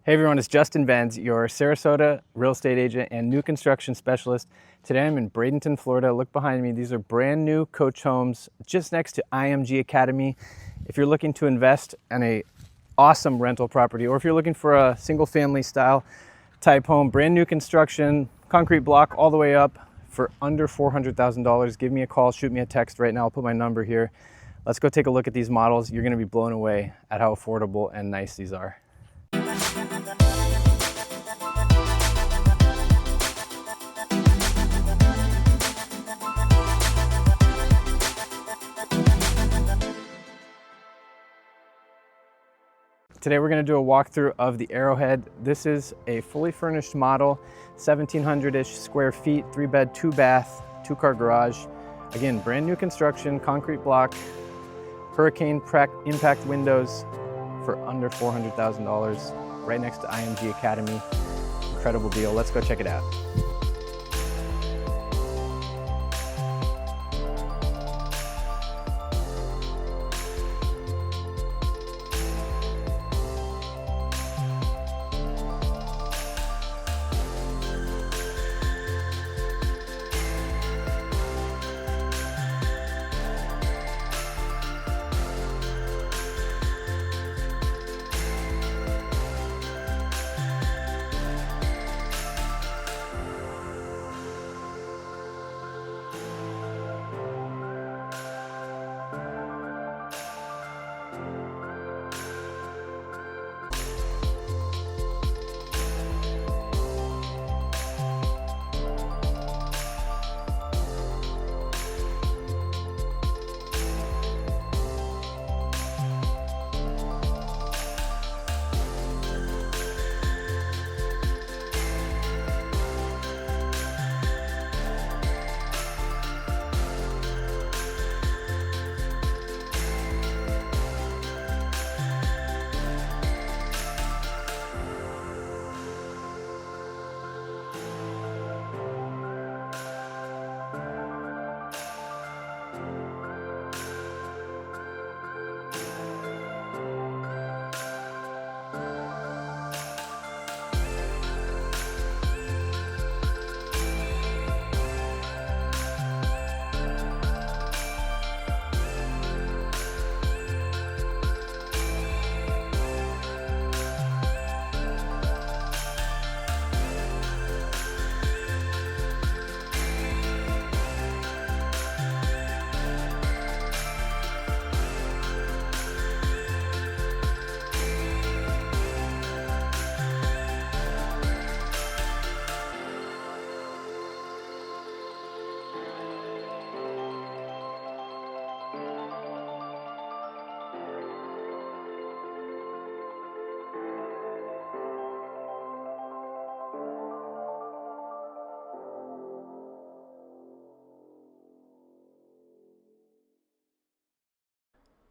Hey everyone, it's Justin Benz, your Sarasota real estate agent and new construction specialist. Today I'm in Bradenton, Florida. Look behind me. These are brand new coach homes just next to IMG Academy. If you're looking to invest in a awesome rental property, or if you're looking for a single family style type home, brand new construction, concrete block all the way up for under $400,000, give me a call, shoot me a text right now. I'll put my number here. Let's go take a look at these models. You're gonna be blown away at how affordable and nice these are. Today we're going to do a walkthrough of the Arrowhead. This is a fully furnished model, 1,700-ish square feet, 3-bed, 2-bath, 2-car garage. Again, brand new construction, concrete block, hurricane impact windows for under $400,000, right next to IMG Academy. Incredible deal. Let's go check it out.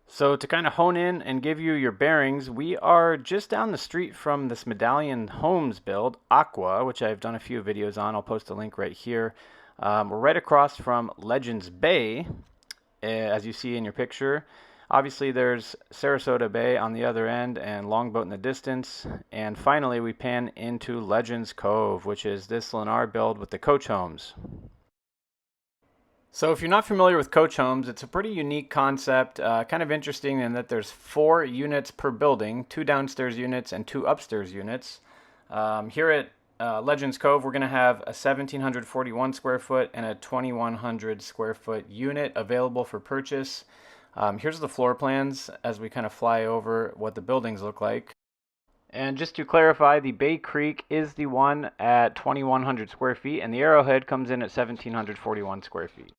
So to kind of hone in and give you your bearings, we are just down the street from this Medallion Homes build, Aqua, which I've done a few videos on. I'll post a link right here. We're right across from Legends Bay, as you see in your picture. Obviously there's Sarasota Bay on the other end and Longboat in the distance. And finally we pan into Legends Cove, which is this Lennar build with the coach homes. So if you're not familiar with coach homes, it's a pretty unique concept, kind of interesting in that there's 4 units per building, 2 downstairs units and 2 upstairs units. Here at Legends Cove, we're going to have a 1,741 square foot and a 2,100 square foot unit available for purchase. Here's the floor plans as we kind of fly over what the buildings look like. And just to clarify, the Bay Creek is the one at 2,100 square feet and the Arrowhead comes in at 1,741 square feet.